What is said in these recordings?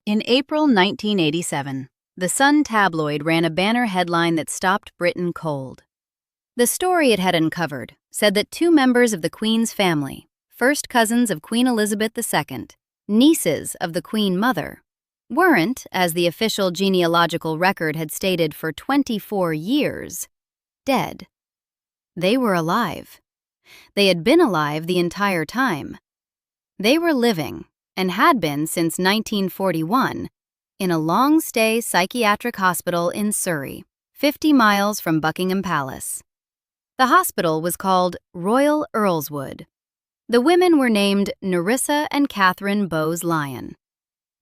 In April 1987, the Sun tabloid ran a banner headline that stopped Britain cold. The story it had uncovered said that two members of the Queen's family, first cousins of Queen Elizabeth II, nieces of the Queen Mother, weren't, as the official genealogical record had stated for 24 years, dead. They were alive. They had been alive the entire time. They were living, and had been since 1941, in a long-stay psychiatric hospital in Surrey, 50 miles from Buckingham Palace. The hospital was called Royal Earlswood. The women were named Nerissa and Katherine Bowes-Lyon.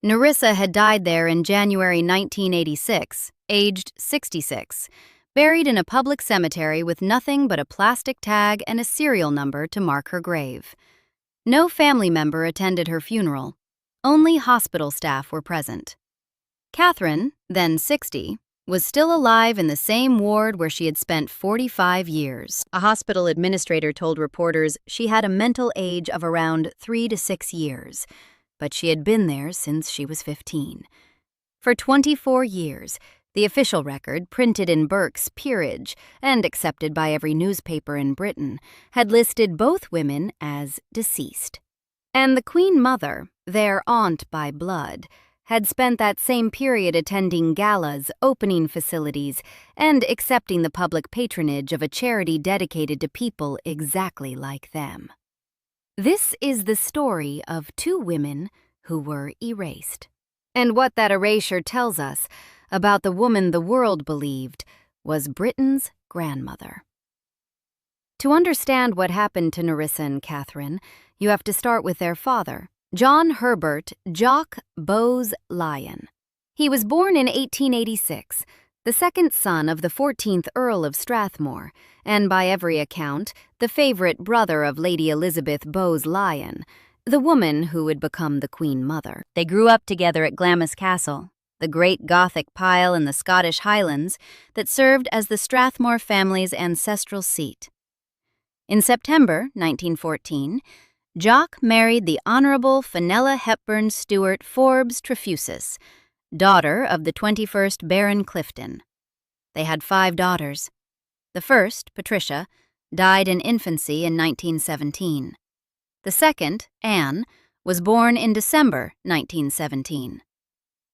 Nerissa had died there in January 1986, aged 66, buried in a public cemetery with nothing but a plastic tag and a serial number to mark her grave. No family member attended her funeral. Only hospital staff were present. Katherine, then 60, was still alive in the same ward where she had spent 45 years. A hospital administrator told reporters she had a mental age of around 3 to 6 years, but she had been there since she was 15. For 24 years, the official record, printed in Burke's Peerage and accepted by every newspaper in Britain, had listed both women as deceased. And the Queen Mother, their aunt by blood, had spent that same period attending galas, opening facilities, and accepting the public patronage of a charity dedicated to people exactly like them. This is the story of two women who were erased. And what that erasure tells us about the woman the world believed was Britain's grandmother. To understand what happened to Nerissa and Katherine, you have to start with their father, John Herbert Jock Bowes-Lyon. He was born in 1886, the second son of the 14th Earl of Strathmore, and by every account, the favorite brother of Lady Elizabeth Bowes-Lyon, the woman who would become the Queen Mother. They grew up together at Glamis Castle, the great Gothic pile in the Scottish Highlands that served as the Strathmore family's ancestral seat. In September 1914, Jock married the Honourable Fenella Hepburn Stuart Forbes Trefusis, daughter of the 21st Baron Clifton. They had 5 daughters. The first, Patricia, died in infancy in 1917. The second, Anne, was born in December 1917.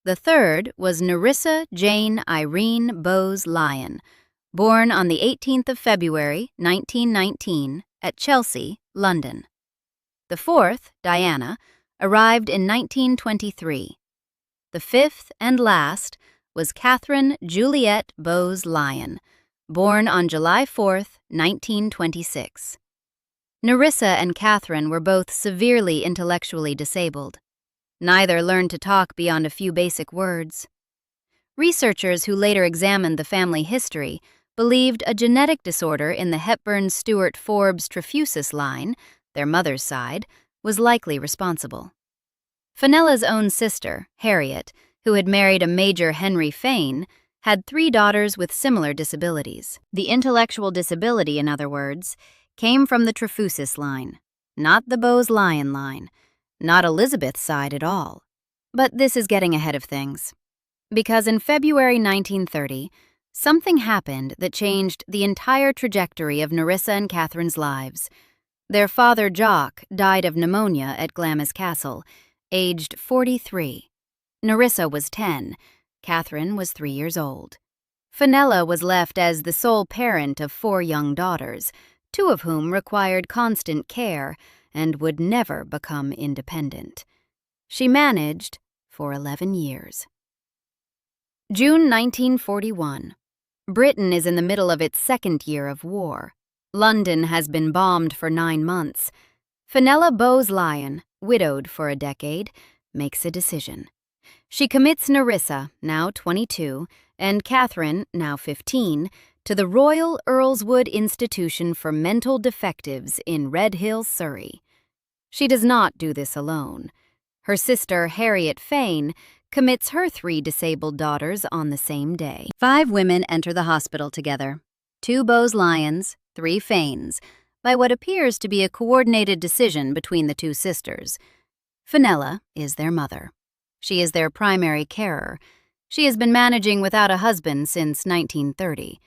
The third was Nerissa Jane Irene Bowes-Lyon, born on the 18th of February 1919 at Chelsea, London. The fourth, Diana, arrived in 1923. The fifth and last was Catherine Juliet Bowes-Lyon, born on July 4, 1926. Nerissa and Katherine were both severely intellectually disabled. Neither learned to talk beyond a few basic words. Researchers who later examined the family history believed a genetic disorder in the Hepburn-Stuart-Forbes-Trefusis line, their mother's side, was likely responsible. Fenella's own sister, Harriet, who had married a Major Henry Fane, had 3 daughters with similar disabilities. The intellectual disability, in other words, came from the Trefusis line, not the Bowes-Lyon line, not Elizabeth's side at all. But this is getting ahead of things. Because in February 1930, something happened that changed the entire trajectory of Nerissa and Katherine's lives. Their father, Jock, died of pneumonia at Glamis Castle, aged 43. Nerissa was 10. Katherine was 3 years old. Fenella was left as the sole parent of 4 young daughters, 2 of whom required constant care and would never become independent. She managed for 11 years. June 1941. Britain is in the middle of its second year of war. London has been bombed for 9 months. Fenella Bowes-Lyon, widowed for a decade, makes a decision. She commits Nerissa, now 22, and Katherine, now 15, to the Royal Earlswood Institution for Mental Defectives in Red Hill, Surrey. She does not do this alone. Her sister, Harriet Fane, commits her 3 disabled daughters on the same day. 5 women enter the hospital together. 2 Bowes-Lyons, 3 Fanes, by what appears to be a coordinated decision between the 2 sisters. Fenella is their mother. She is their primary carer. She has been managing without a husband since 1930.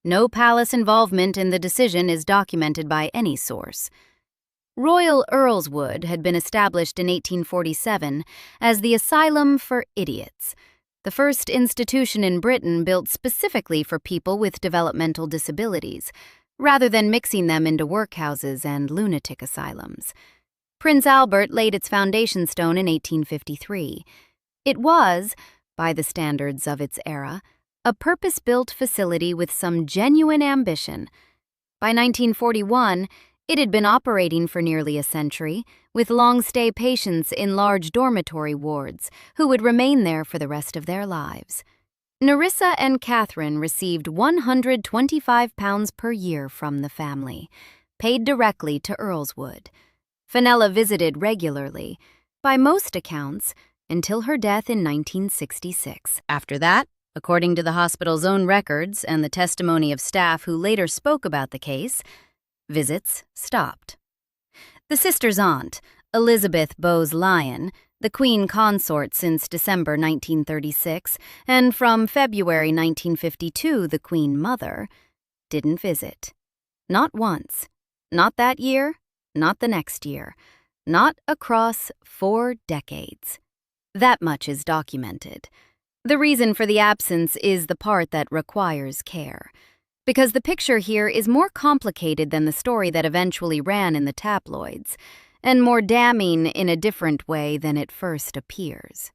No palace involvement in the decision is documented by any source. Royal Earlswood had been established in 1847 as the Asylum for Idiots, the first institution in Britain built specifically for people with developmental disabilities, rather than mixing them into workhouses and lunatic asylums. Prince Albert laid its foundation stone in 1853. It was, by the standards of its era, a purpose-built facility with some genuine ambition. By 1941, it had been operating for nearly a century, with long-stay patients in large dormitory wards who would remain there for the rest of their lives. Nerissa and Katherine received £125 per year from the family, paid directly to Earlswood. Fenella visited regularly, by most accounts, until her death in 1966. After that, according to the hospital's own records and the testimony of staff who later spoke about the case, visits stopped. The sisters' aunt, Elizabeth Bowes-Lyon, the Queen consort since December 1936, and from February 1952 the Queen mother, didn't visit. Not once. Not that year, not the next year. Not across 4 decades. That much is documented. The reason for the absence is the part that requires care, because the picture here is more complicated than the story that eventually ran in the tabloids, and more damning in a different way than it first appears.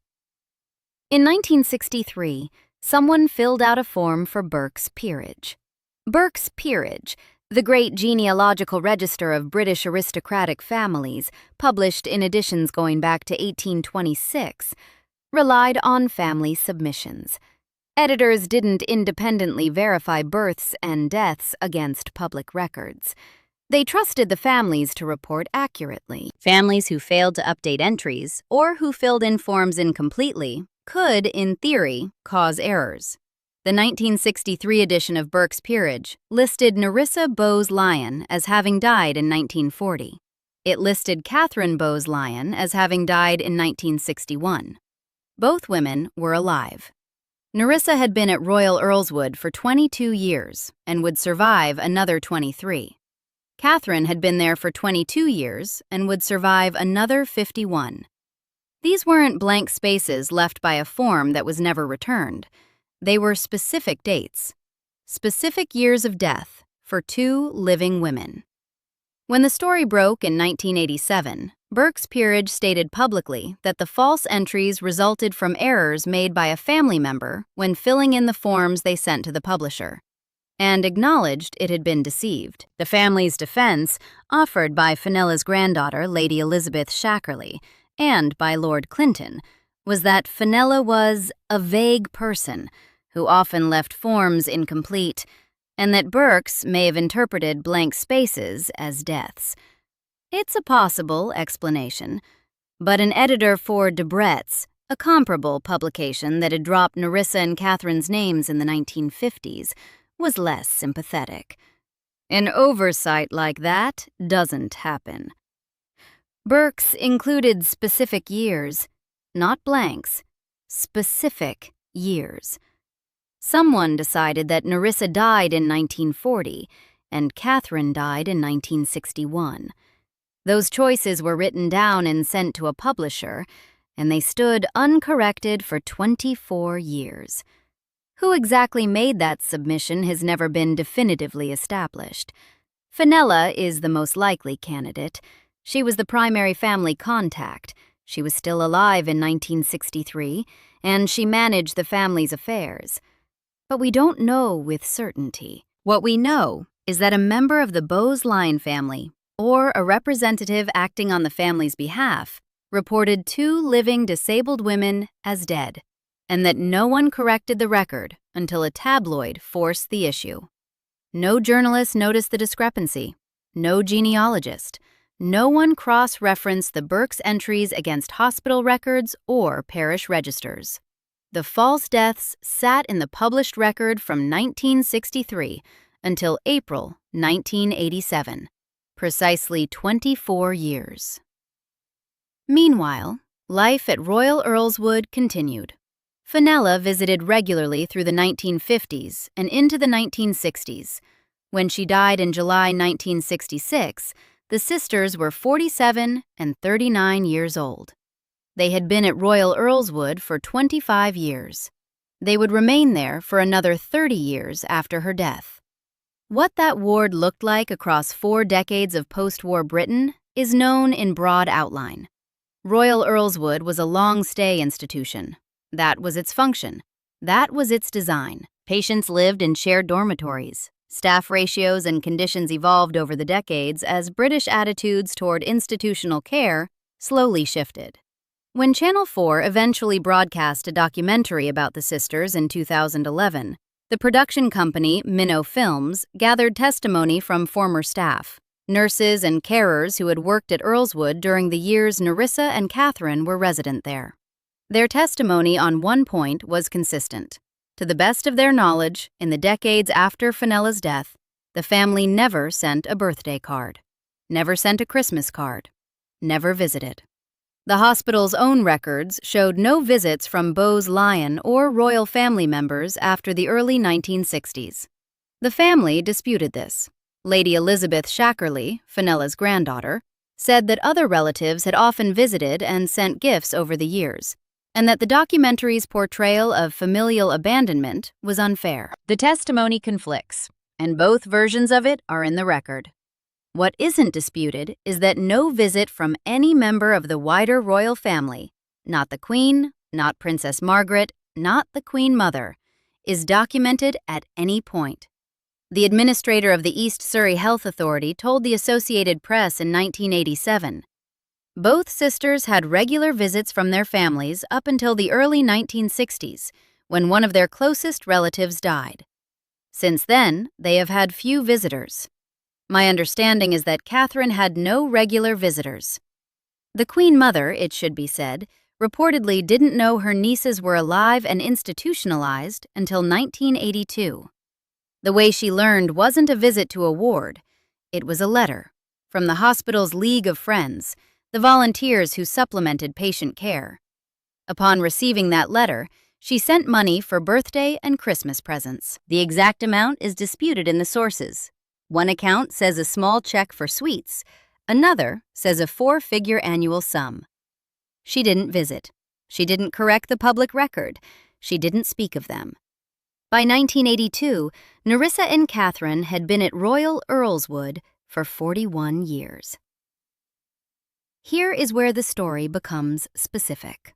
In 1963, someone filled out a form for Burke's peerage. Burke's peerage, the great genealogical register of British aristocratic families, published in editions going back to 1826, relied on family submissions. Editors didn't independently verify births and deaths against public records. They trusted the families to report accurately. Families who failed to update entries or who filled in forms incompletely could, in theory, cause errors. The 1963 edition of Burke's Peerage listed Nerissa Bowes-Lyon as having died in 1940. It listed Katherine Bowes-Lyon as having died in 1961. Both women were alive. Nerissa had been at Royal Earlswood for 22 years and would survive another 23. Katherine had been there for 22 years and would survive another 51. These weren't blank spaces left by a form that was never returned. They were specific dates, specific years of death for 2 living women. When the story broke in 1987, Burke's Peerage stated publicly that the false entries resulted from errors made by a family member when filling in the forms they sent to the publisher, and acknowledged it had been deceived. The family's defense, offered by Fenella's granddaughter, Lady Elizabeth Shackerley, and by Lord Clinton, was that Fenella was a vague person who often left forms incomplete, and that Burke's may have interpreted blank spaces as deaths. It's a possible explanation, but an editor for Debrett's, a comparable publication that had dropped Nerissa and Katherine's names in the 1950s, was less sympathetic. An oversight like that doesn't happen. Burke's included specific years, not blanks, specific years. Someone decided that Nerissa died in 1940 and Katherine died in 1961. Those choices were written down and sent to a publisher, and they stood uncorrected for 24 years. Who exactly made that submission has never been definitively established. Fenella is the most likely candidate. She was the primary family contact. She was still alive in 1963, and she managed the family's affairs. But we don't know with certainty. What we know is that a member of the Bowes-Lyon family, or a representative acting on the family's behalf, reported 2 living disabled women as dead, and that no one corrected the record until a tabloid forced the issue. No journalist noticed the discrepancy. No genealogist. No one cross-referenced the Burke's entries against hospital records or parish registers. The false deaths sat in the published record from 1963 until April 1987, precisely 24 years. Meanwhile, Life at Royal Earlswood continued. Fenella visited regularly through the 1950s and into the 1960s. When she died in July 1966, the sisters were 47 and 39 years old. They had been at Royal Earlswood for 25 years. They would remain there for another 30 years after her death. What that ward looked like across 4 decades of post-war Britain is known in broad outline. Royal Earlswood was a long-stay institution. That was its function. That was its design. Patients lived in shared dormitories. Staff ratios and conditions evolved over the decades as British attitudes toward institutional care slowly shifted. When Channel 4 eventually broadcast a documentary about the sisters in 2011, the production company Minnow Films gathered testimony from former staff, nurses and carers who had worked at Earlswood during the years Nerissa and Katherine were resident there. Their testimony on one point was consistent. To the best of their knowledge, in the decades after Fenella's death, the family never sent a birthday card, never sent a Christmas card, never visited. The hospital's own records showed no visits from Bowes-Lyon or royal family members after the early 1960s. The family disputed this. Lady Elizabeth Shackerley, Fenella's granddaughter, said that other relatives had often visited and sent gifts over the years, and that the documentary's portrayal of familial abandonment was unfair. The testimony conflicts, and both versions of it are in the record. What isn't disputed is that no visit from any member of the wider royal family, not the Queen, not Princess Margaret, not the Queen Mother, is documented at any point. The administrator of the East Surrey Health Authority told the Associated Press in 1987, "Both sisters had regular visits from their families up until the early 1960s, when one of their closest relatives died. Since then, they have had few visitors. My understanding is that Katherine had no regular visitors." The Queen Mother, it should be said, reportedly didn't know her nieces were alive and institutionalized until 1982. The way she learned wasn't a visit to a ward. It was a letter from the hospital's League of Friends, the volunteers who supplemented patient care. Upon receiving that letter, she sent money for birthday and Christmas presents. The exact amount is disputed in the sources. One account says a small check for sweets. Another says a 4-figure annual sum. She didn't visit. She didn't correct the public record. She didn't speak of them. By 1982, Nerissa and Katherine had been at Royal Earlswood for 41 years. Here is where the story becomes specific.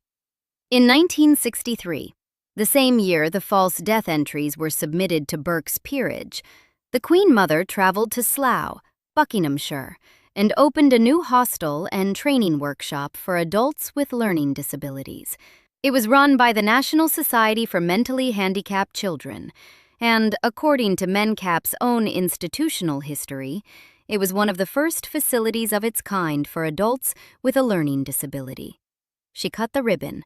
In 1963, the same year the false death entries were submitted to Burke's peerage, the Queen Mother traveled to Slough, Buckinghamshire, and opened a new hostel and training workshop for adults with learning disabilities. It was run by the National Society for Mentally Handicapped Children, and, according to MENCAP's own institutional history, it was one of the first facilities of its kind for adults with a learning disability. She cut the ribbon.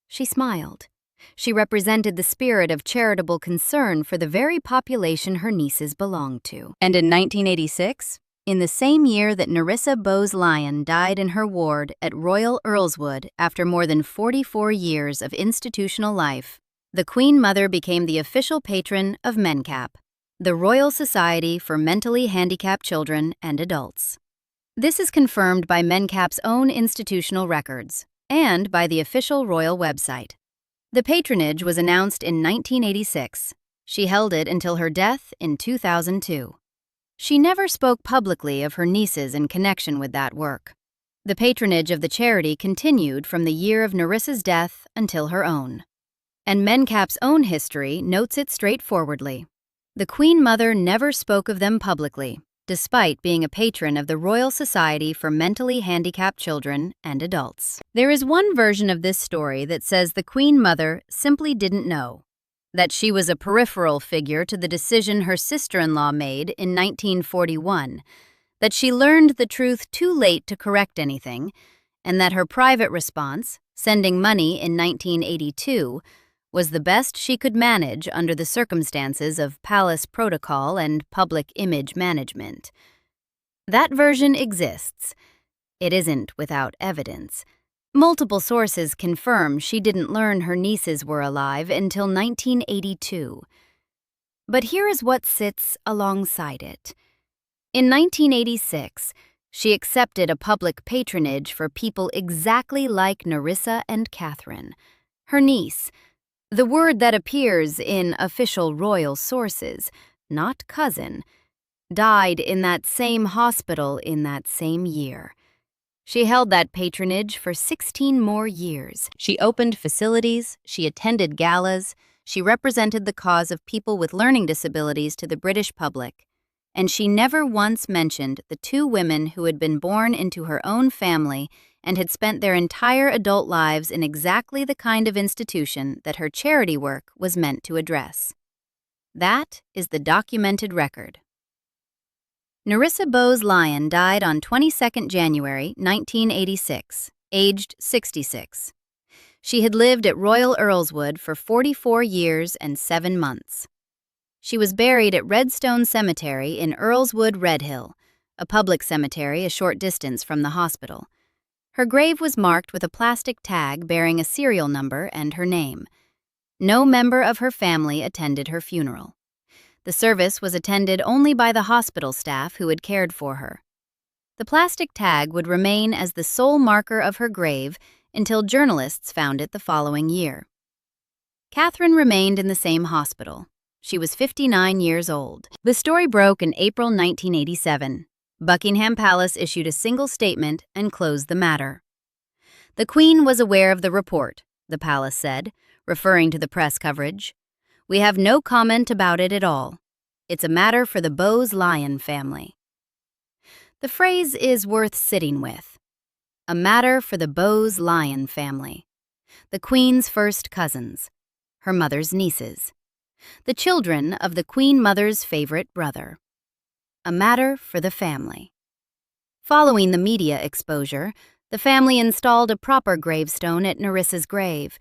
She smiled. She represented the spirit of charitable concern for the very population her nieces belonged to. And in 1986, in the same year that Nerissa Bowes-Lyon died in her ward at Royal Earlswood after more than 44 years of institutional life, the Queen Mother became the official patron of MENCAP, the Royal Society for Mentally Handicapped Children and Adults. This is confirmed by MENCAP's own institutional records and by the official royal website. The patronage was announced in 1986. She held it until her death in 2002. She never spoke publicly of her nieces in connection with that work. The patronage of the charity continued from the year of Nerissa's death until her own. And MENCAP's own history notes it straightforwardly. The Queen Mother never spoke of them publicly, despite being a patron of the Royal Society for Mentally Handicapped Children and Adults. There is one version of this story that says the Queen Mother simply didn't know, that she was a peripheral figure to the decision her sister-in-law made in 1941, that she learned the truth too late to correct anything, and that her private response, sending money in 1982, was the best she could manage under the circumstances of palace protocol and public image management. That version exists. It isn't without evidence. Multiple sources confirm she didn't learn her nieces were alive until 1982. But here is what sits alongside it. In 1986, she accepted a public patronage for people exactly like Nerissa and Katherine, her niece, the word that appears in official royal sources, not cousin, died in that same hospital in that same year. She held that patronage for 16 more years. She opened facilities, she attended galas, she represented the cause of people with learning disabilities to the British public, and she never once mentioned the two women who had been born into her own family and had spent their entire adult lives in exactly the kind of institution that her charity work was meant to address. That is the documented record. Nerissa Bowes-Lyon died on 22 January 1986, aged 66. She had lived at Royal Earlswood for 44 years and 7 months. She was buried at Redstone Cemetery in Earlswood, Redhill, a public cemetery a short distance from the hospital. Her grave was marked with a plastic tag bearing a serial number and her name. No member of her family attended her funeral. The service was attended only by the hospital staff who had cared for her. The plastic tag would remain as the sole marker of her grave until journalists found it the following year. Katherine remained in the same hospital. She was 59 years old. The story broke in April 1987. Buckingham Palace issued a single statement and closed the matter. The Queen was aware of the report, the palace said, referring to the press coverage. We have no comment about it at all. It's a matter for the Bowes-Lyon family. The phrase is worth sitting with. A matter for the Bowes-Lyon family. The Queen's first cousins, her mother's nieces, the children of the Queen Mother's favorite brother. A matter for the family. Following the media exposure, the family installed a proper gravestone at Nerissa's grave.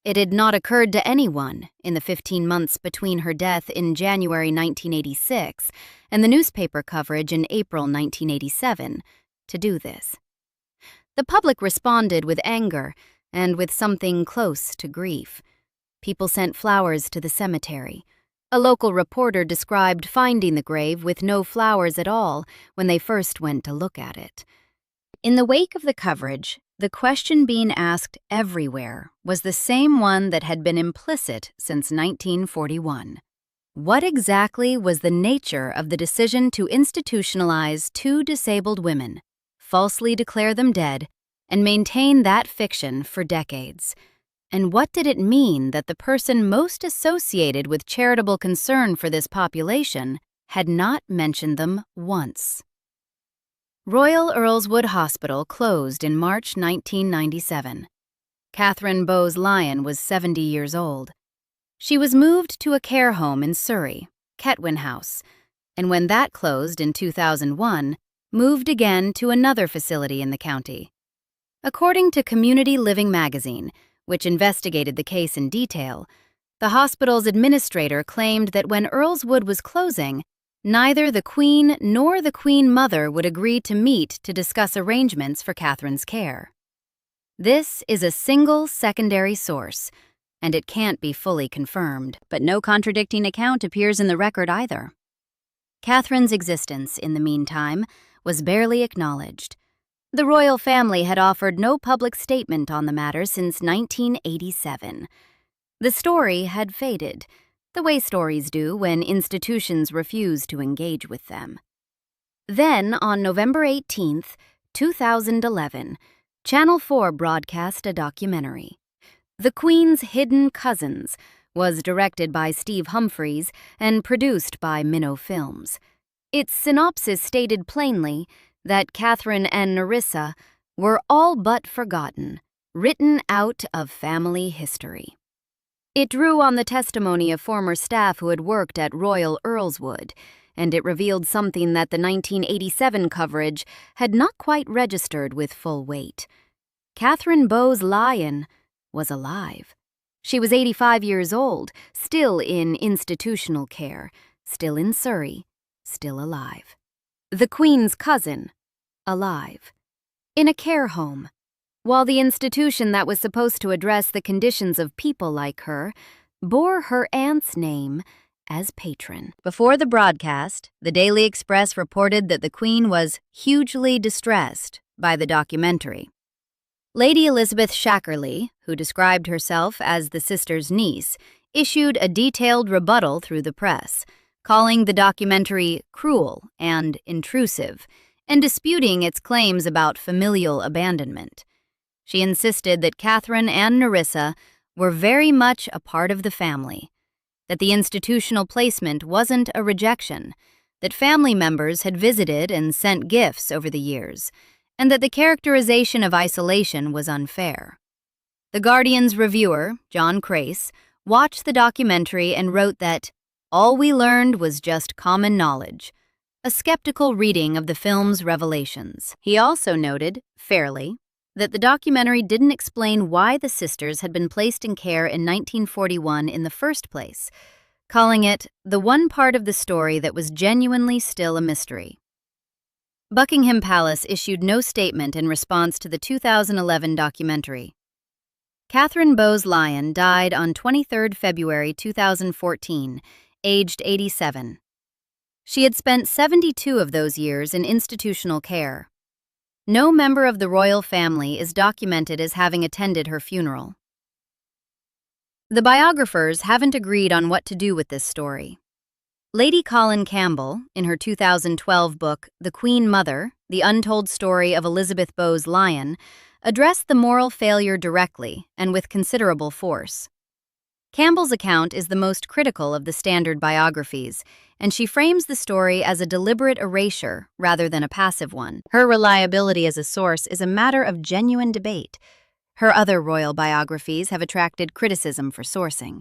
It had not occurred to anyone in the 15 months between her death in January 1986 and the newspaper coverage in April 1987 to do this. The public responded with anger and with something close to grief. People sent flowers to the cemetery. A local reporter described finding the grave with no flowers at all when they first went to look at it. In the wake of the coverage, the question being asked everywhere was the same one that had been implicit since 1941. What exactly was the nature of the decision to institutionalize two disabled women, falsely declare them dead, and maintain that fiction for decades? And what did it mean that the person most associated with charitable concern for this population had not mentioned them once? Royal Earlswood Hospital closed in March 1997. Katherine Bowes-Lyon was 70 years old. She was moved to a care home in Surrey, Ketwin House, and when that closed in 2001, moved again to another facility in the county. According to Community Living magazine, which investigated the case in detail, the hospital's administrator claimed that when Earlswood was closing, neither the Queen nor the Queen Mother would agree to meet to discuss arrangements for Katherine's care. This is a single secondary source, and it can't be fully confirmed, but no contradicting account appears in the record either. Katherine's existence, in the meantime, was barely acknowledged. The royal family had offered no public statement on the matter since 1987. The story had faded, the way stories do when institutions refuse to engage with them. Then, on November 18, 2011, Channel 4 broadcast a documentary. The Queen's Hidden Cousins was directed by Steve Humphries and produced by Minnow Films. Its synopsis stated plainly that Katherine and Nerissa were all but forgotten, written out of family history. It drew on the testimony of former staff who had worked at Royal Earlswood, and it revealed something that the 1987 coverage had not quite registered with full weight. Katherine Bowes-Lyon was alive. She was 85 years old, still in institutional care, still in Surrey, still alive. The Queen's cousin, alive. In a care home, while the institution that was supposed to address the conditions of people like her bore her aunt's name as patron. Before the broadcast, the Daily Express reported that the Queen was hugely distressed by the documentary. Lady Elizabeth Shackerley, who described herself as the sister's niece, issued a detailed rebuttal through the press, calling the documentary cruel and intrusive, and disputing its claims about familial abandonment. She insisted that Katherine and Nerissa were very much a part of the family, that the institutional placement wasn't a rejection, that family members had visited and sent gifts over the years, and that the characterization of isolation was unfair. The Guardian's reviewer, John Crace, watched the documentary and wrote that all we learned was just common knowledge, a skeptical reading of the film's revelations. He also noted, fairly, that the documentary didn't explain why the sisters had been placed in care in 1941 in the first place, calling it the one part of the story that was genuinely still a mystery. Buckingham Palace issued no statement in response to the 2011 documentary. Katherine Bowes-Lyon died on 23 February 2014, aged 87. She had spent 72 of those years in institutional care. No member of the royal family is documented as having attended her funeral. The biographers haven't agreed on what to do with this story. Lady Colin Campbell, in her 2012 book, The Queen Mother, The Untold Story of Elizabeth Bowes-Lyon, addressed the moral failure directly and with considerable force. Campbell's account is the most critical of the standard biographies, and she frames the story as a deliberate erasure rather than a passive one. Her reliability as a source is a matter of genuine debate. Her other royal biographies have attracted criticism for sourcing.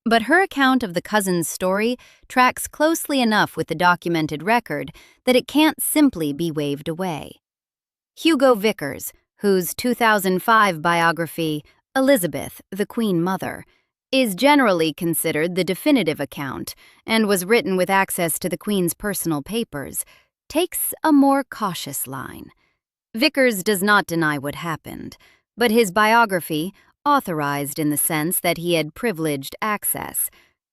But her account of the cousins' story tracks closely enough with the documented record that it can't simply be waved away. Hugo Vickers, whose 2005 biography, Elizabeth, the Queen Mother, is generally considered the definitive account and was written with access to the Queen's personal papers, takes a more cautious line. Vickers does not deny what happened, but his biography, authorized in the sense that he had privileged access,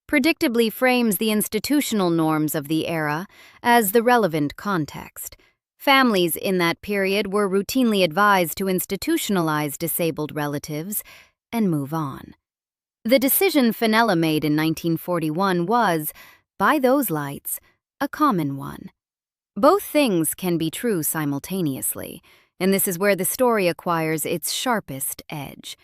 predictably frames the institutional norms of the era as the relevant context. Families in that period were routinely advised to institutionalize disabled relatives and move on. The decision Fenella made in 1941 was, by those lights, a common one. Both things can be true simultaneously, and this is where the story acquires its sharpest edge.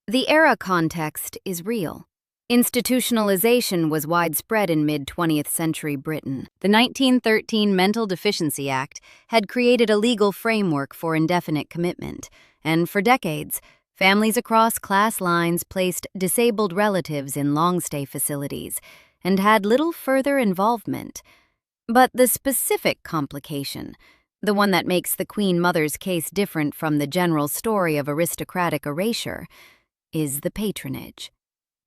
The era context is real. Institutionalization was widespread in mid-20th century Britain. The 1913 Mental Deficiency Act had created a legal framework for indefinite commitment, and for decades, families across class lines placed disabled relatives in long-stay facilities and had little further involvement. But the specific complication, the one that makes the Queen Mother's case different from the general story of aristocratic erasure, is the patronage.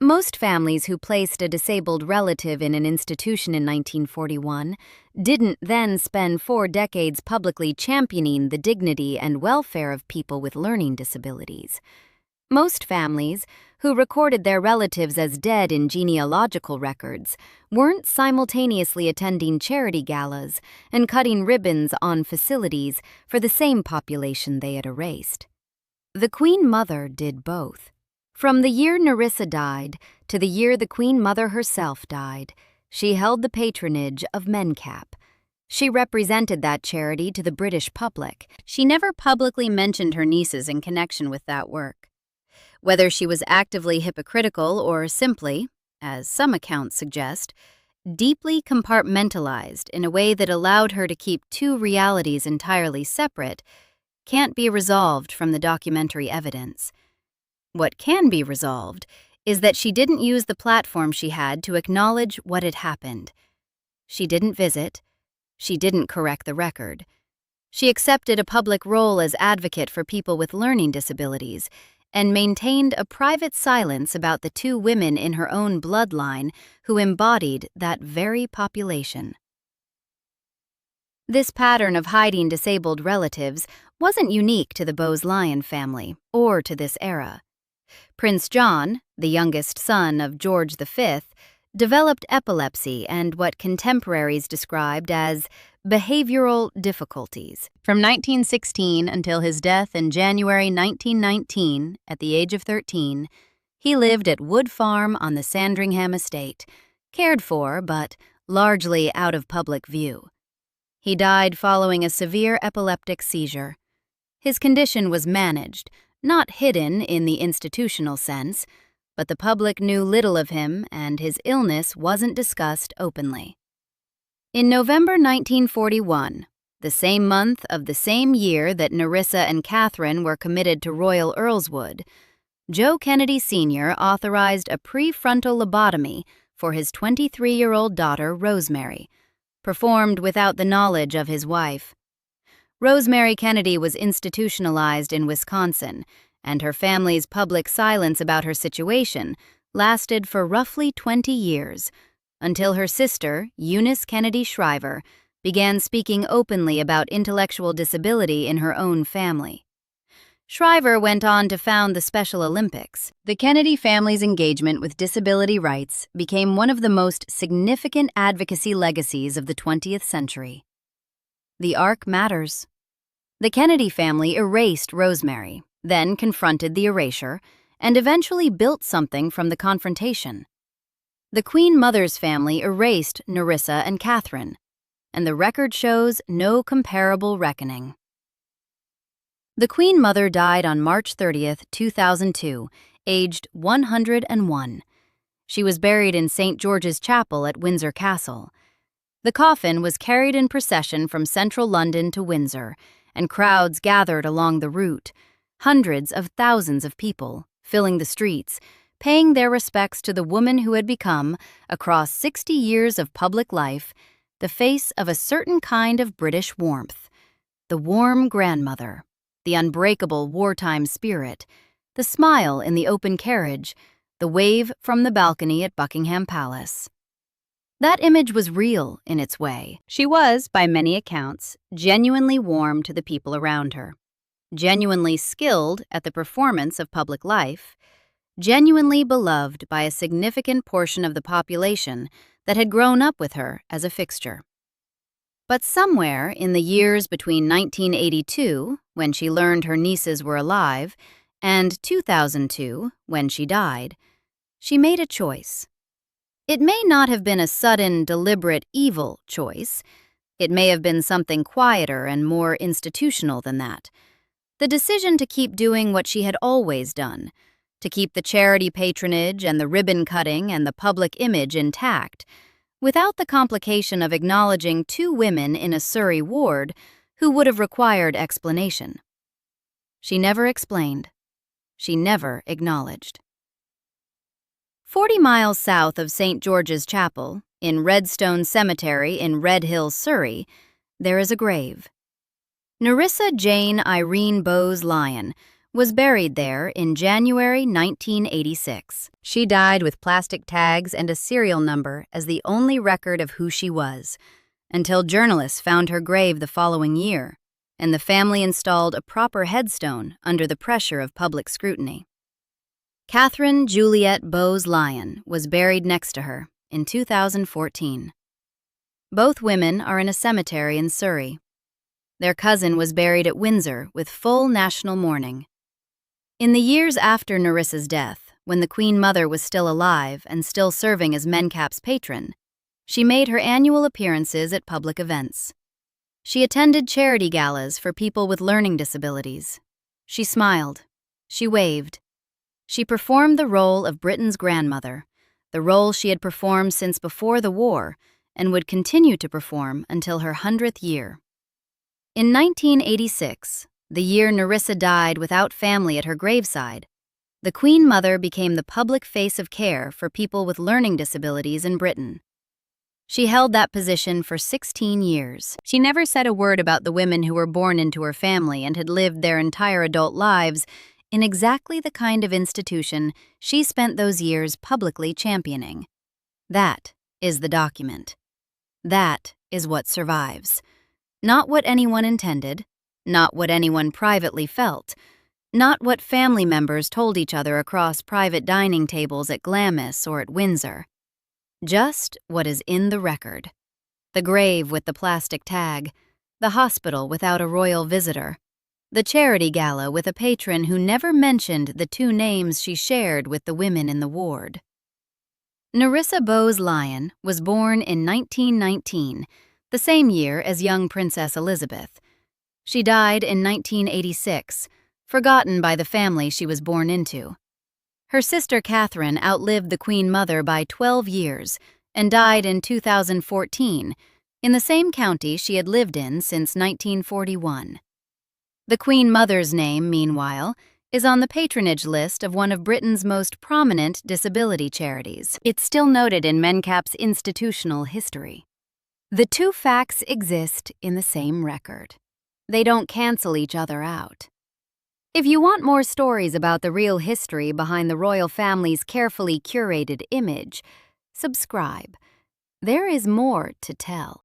Most families who placed a disabled relative in an institution in 1941 didn't then spend 4 decades publicly championing the dignity and welfare of people with learning disabilities. Most families, who recorded their relatives as dead in genealogical records, weren't simultaneously attending charity galas and cutting ribbons on facilities for the same population they had erased. The Queen Mother did both. From the year Nerissa died to the year the Queen Mother herself died, she held the patronage of MenCap. She represented that charity to the British public. She never publicly mentioned her nieces in connection with that work. Whether she was actively hypocritical or simply, as some accounts suggest, deeply compartmentalized in a way that allowed her to keep two realities entirely separate, can't be resolved from the documentary evidence. What can be resolved is that she didn't use the platform she had to acknowledge what had happened. She didn't visit. She didn't correct the record. She accepted a public role as advocate for people with learning disabilities and maintained a private silence about the 2 women in her own bloodline who embodied that very population. This pattern of hiding disabled relatives wasn't unique to the Bowes-Lyon family or to this era. Prince John, the youngest son of George V, developed epilepsy and what contemporaries described as behavioral difficulties. From 1916 until his death in January 1919, at the age of 13, he lived at Wood Farm on the Sandringham estate, cared for but largely out of public view. He died following a severe epileptic seizure. His condition was managed, not hidden in the institutional sense, but the public knew little of him and his illness wasn't discussed openly. In November 1941, the same month of the same year that Nerissa and Katherine were committed to Royal Earlswood, Joe Kennedy Sr. authorized a prefrontal lobotomy for his 23-year-old daughter, Rosemary, performed without the knowledge of his wife. Rosemary Kennedy was institutionalized in Wisconsin, and her family's public silence about her situation lasted for roughly 20 years, until her sister, Eunice Kennedy Shriver, began speaking openly about intellectual disability in her own family. Shriver went on to found the Special Olympics. The Kennedy family's engagement with disability rights became one of the most significant advocacy legacies of the 20th century. The arc matters. The Kennedy family erased Rosemary, then confronted the erasure, and eventually built something from the confrontation. The Queen Mother's family erased Nerissa and Katherine, and the record shows no comparable reckoning. The Queen Mother died on March 30, 2002, aged 101. She was buried in St. George's Chapel at Windsor Castle. The coffin was carried in procession from central London to Windsor, and crowds gathered along the route, hundreds of thousands of people, filling the streets, paying their respects to the woman who had become, across 60 years of public life, the face of a certain kind of British warmth. The warm grandmother, the unbreakable wartime spirit, the smile in the open carriage, the wave from the balcony at Buckingham Palace. That image was real in its way. She was, by many accounts, genuinely warm to the people around her, genuinely skilled at the performance of public life, genuinely beloved by a significant portion of the population that had grown up with her as a fixture. But somewhere in the years between 1982, when she learned her nieces were alive, and 2002, when she died, she made a choice. It may not have been a sudden, deliberate, evil choice. It may have been something quieter and more institutional than that. The decision to keep doing what she had always done, to keep the charity patronage and the ribbon cutting and the public image intact, without the complication of acknowledging two women in a Surrey ward who would have required explanation. She never explained. She never acknowledged. 40 miles south of St. George's Chapel, in Redstone Cemetery in Red Hill, Surrey, there is a grave. Nerissa Jane Irene Bowes-Lyon was buried there in January 1986. She died with plastic tags and a serial number as the only record of who she was, until journalists found her grave the following year, and the family installed a proper headstone under the pressure of public scrutiny. Catherine Juliet Bowes-Lyon was buried next to her in 2014. Both women are in a cemetery in Surrey. Their cousin was buried at Windsor with full national mourning. In the years after Nerissa's death, when the Queen Mother was still alive and still serving as MenCap's patron, she made her annual appearances at public events. She attended charity galas for people with learning disabilities. She smiled. She waved. She performed the role of Britain's grandmother, the role she had performed since before the war and would continue to perform until her 100th year. In 1986, the year Nerissa died without family at her graveside, the Queen Mother became the public face of care for people with learning disabilities in Britain. She held that position for 16 years. She never said a word about the women who were born into her family and had lived their entire adult lives in exactly the kind of institution she spent those years publicly championing. That is the document. That is what survives. Not what anyone intended, Not what anyone privately felt. Not what family members told each other across private dining tables at Glamis or at Windsor. Just what is in the record. The grave with the plastic tag, the hospital without a royal visitor, the charity gala with a patron who never mentioned the two names she shared with the women in the ward. Nerissa Bowes-Lyon was born in 1919, the same year as young Princess Elizabeth. She died in 1986, forgotten by the family she was born into. Her sister Catherine outlived the Queen Mother by 12 years and died in 2014, in the same county she had lived in since 1941. The Queen Mother's name, meanwhile, is on the patronage list of one of Britain's most prominent disability charities. It's still noted in MENCAP's institutional history. The two facts exist in the same record. They don't cancel each other out. If you want more stories about the real history behind the royal family's carefully curated image, subscribe. There is more to tell.